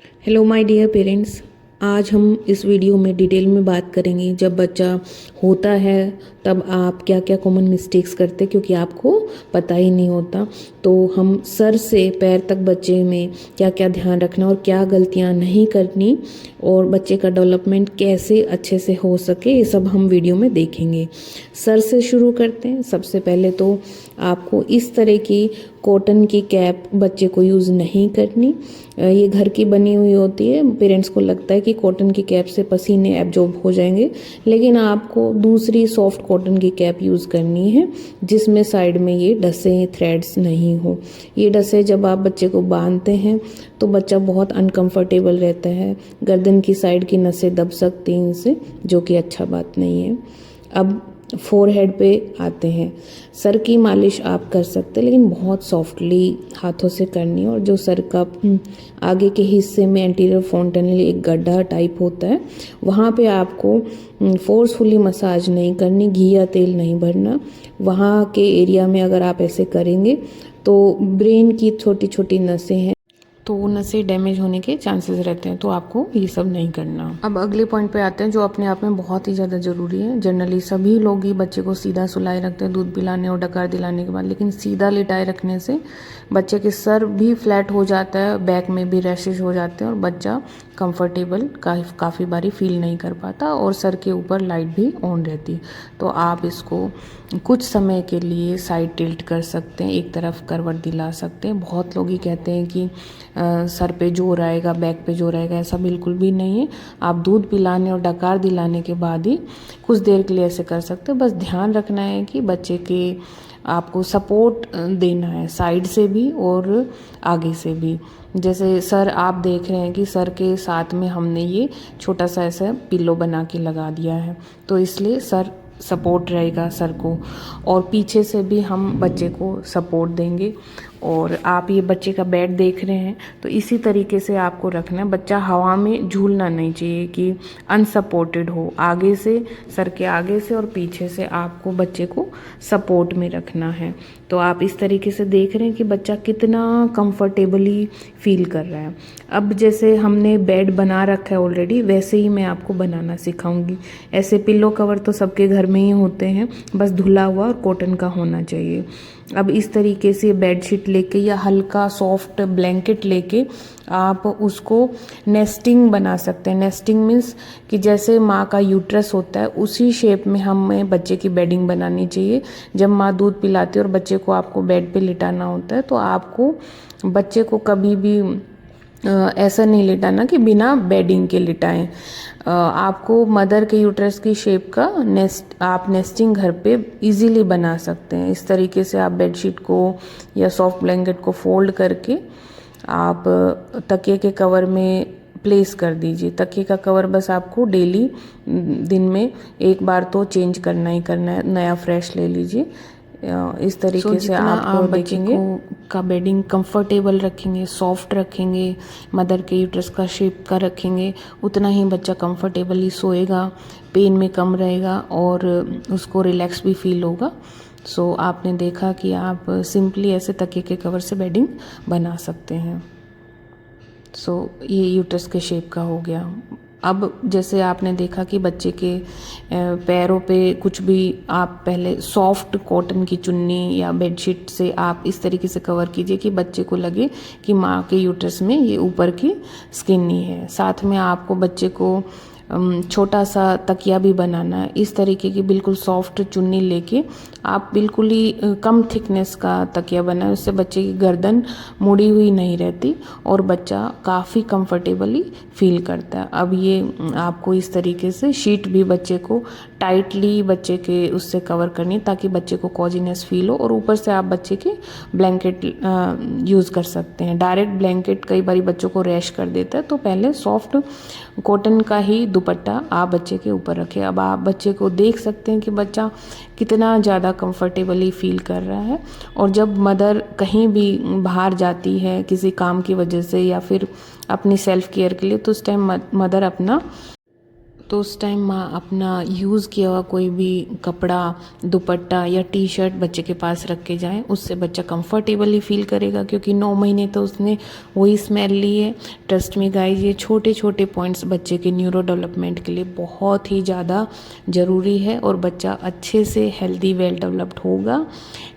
Hello my dear parents. आज हम इस वीडियो में डिटेल में बात करेंगे जब बच्चा होता है तब आप क्या क्या कॉमन मिस्टेक्स करते हैं, क्योंकि आपको पता ही नहीं होता। तो हम सर से पैर तक बच्चे में क्या क्या ध्यान रखना और क्या गलतियां नहीं करनी और बच्चे का डेवलपमेंट कैसे अच्छे से हो सके, ये सब हम वीडियो में देखेंगे। सर से शुरू करते हैं। सबसे पहले तो आपको इस तरह की कॉटन की कैप बच्चे को यूज़ नहीं करनी। ये घर की बनी हुई होती है। पेरेंट्स को लगता है कि कॉटन की कैप से पसीने एब्जॉर्ब हो जाएंगे, लेकिन आपको दूसरी सॉफ्ट कॉटन की कैप यूज़ करनी है जिसमें साइड में ये डसे थ्रेड्स नहीं हो। ये डसे जब आप बच्चे को बांधते हैं तो बच्चा बहुत अनकंफर्टेबल रहता है, गर्दन की साइड की नसें दब सकती हैं इनसे, जो कि अच्छा बात नहीं है। अब फोरहेड पे आते हैं। सर की मालिश आप कर सकते हैं, लेकिन बहुत सॉफ्टली हाथों से करनी है। और जो सर का आगे के हिस्से में एंटीरियर फोंटेनल एक गड्ढा टाइप होता है, वहाँ पे आपको फोर्सफुली मसाज नहीं करनी, घी या तेल नहीं भरना। वहाँ के एरिया में अगर आप ऐसे करेंगे तो ब्रेन की छोटी छोटी नसें हैं, तो वो नसें डैमेज होने के चांसेस रहते हैं, तो आपको ये सब नहीं करना। अब अगले पॉइंट पे आते हैं जो अपने आप में बहुत ही ज़्यादा ज़रूरी है। जनरली सभी लोग ही बच्चे को सीधा सुलाए रखते हैं दूध पिलाने और डकार दिलाने के बाद, लेकिन सीधा लिटाए रखने से बच्चे के सर भी फ्लैट हो जाता है, बैक में भी रैशेज हो जाते हैं और बच्चा कंफर्टेबल काफ़ी बारी फील नहीं कर पाता और सर के ऊपर लाइट भी ऑन रहती। तो आप इसको कुछ समय के लिए साइड टिल्ट कर सकते हैं, एक तरफ करवट दिला सकते हैं। बहुत लोग ही कहते हैं कि सर पे जोर आएगा, बैक पे जोर आएगा, ऐसा बिल्कुल भी नहीं है। आप दूध पिलाने और डकार दिलाने के बाद ही कुछ देर के लिए ऐसे कर सकते हैं। बस ध्यान रखना है कि बच्चे के आपको सपोर्ट देना है, साइड से भी और आगे से भी। जैसे सर आप देख रहे हैं कि सर के साथ में हमने ये छोटा सा ऐसा पिल्लो बना के लगा दिया है, तो इसलिए सर सपोर्ट रहेगा सर को, और पीछे से भी हम बच्चे को सपोर्ट देंगे। और आप ये बच्चे का बेड देख रहे हैं, तो इसी तरीके से आपको रखना है। बच्चा हवा में झूलना नहीं चाहिए कि अनसपोर्टेड हो, आगे से, सर के आगे से और पीछे से आपको बच्चे को सपोर्ट में रखना है। तो आप इस तरीके से देख रहे हैं कि बच्चा कितना कंफर्टेबली फील कर रहा है। अब जैसे हमने बेड बना रखा है ऑलरेडी, वैसे ही मैं आपको बनाना सिखाऊंगी। ऐसे पिल्लो कवर तो सबके घर में ही होते हैं, बस धुला हुआ और कॉटन का होना चाहिए। अब इस तरीके से बेडशीट लेके या हल्का सॉफ्ट ब्लैंकेट लेके आप उसको नेस्टिंग बना सकते हैं। नेस्टिंग मीन्स कि जैसे माँ का यूट्रस होता है उसी शेप में हमें बच्चे की बेडिंग बनानी चाहिए। जब माँ दूध पिलाती है और बच्चे को आपको बेड पे लिटाना होता है, तो आपको बच्चे को कभी भी ऐसा नहीं लिटाना कि बिना बेडिंग के लिटाएं। आपको मदर के यूट्रस की शेप का नेस्टिंग घर पे इजीली बना सकते हैं। इस तरीके से आप बेडशीट को या सॉफ्ट ब्लैंकेट को फोल्ड करके आप तकिए के कवर में प्लेस कर दीजिए। तकिए का कवर बस आपको डेली दिन में एक बार तो चेंज करना ही करना है, नया फ्रेश ले लीजिए। इस तरीके से आप बच्चे का बेडिंग कंफर्टेबल रखेंगे, सॉफ्ट रखेंगे, मदर के यूट्रस का शेप का रखेंगे, उतना ही बच्चा कंफर्टेबली सोएगा, पेन में कम रहेगा और उसको रिलैक्स भी फील होगा। सो आपने देखा कि आप सिंपली ऐसे तकिए के कवर से बेडिंग बना सकते हैं। सो ये यूट्रस के शेप का हो गया। अब जैसे आपने देखा कि बच्चे के पैरों पे कुछ भी आप पहले सॉफ्ट कॉटन की चुन्नी या बेडशीट से आप इस तरीके से कवर कीजिए कि बच्चे को लगे कि माँ के यूट्रस में ये ऊपर की स्किन नहीं है। साथ में आपको बच्चे को छोटा सा तकिया भी बनाना है। इस तरीके की बिल्कुल सॉफ्ट चुन्नी लेके आप बिल्कुल ही कम थिकनेस का तकिया बनाएं, उससे बच्चे की गर्दन मुड़ी हुई नहीं रहती और बच्चा काफ़ी कंफर्टेबली फील करता है। अब ये आपको इस तरीके से शीट भी बच्चे को टाइटली बच्चे के उससे कवर करनी है ताकि बच्चे को कॉजीनेस फील हो, और ऊपर से आप बच्चे के ब्लैंकेट यूज़ कर सकते हैं। डायरेक्ट ब्लैंकेट कई बार बच्चों को रैश कर देता है, तो पहले सॉफ्ट कॉटन का ही दुपट्टा आप बच्चे के ऊपर रखें। अब आप बच्चे को देख सकते हैं कि बच्चा कितना ज़्यादा कंफर्टेबली फील कर रहा है। और जब मदर कहीं भी बाहर जाती है किसी काम की वजह से या फिर अपनी सेल्फ केयर के लिए, तो उस टाइम मदर अपना तो उस टाइम माँ अपना यूज़ किया हुआ कोई भी कपड़ा, दुपट्टा या टी शर्ट बच्चे के पास रख के जाएं, उससे बच्चा कंफर्टेबली फील करेगा, क्योंकि 9 महीने तो उसने वही स्मेल ली है। ट्रस्ट मी गाइस, ये छोटे छोटे पॉइंट्स बच्चे के न्यूरो डेवलपमेंट के लिए बहुत ही ज़्यादा ज़रूरी है और बच्चा अच्छे से हेल्दी वेल डेवलप्ड होगा।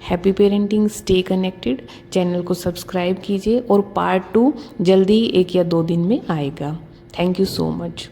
Happy parenting, stay connected. Channel को सब्सक्राइब कीजिए और पार्ट 2 जल्दी 1 या 2 दिन में आएगा। Thank you so much.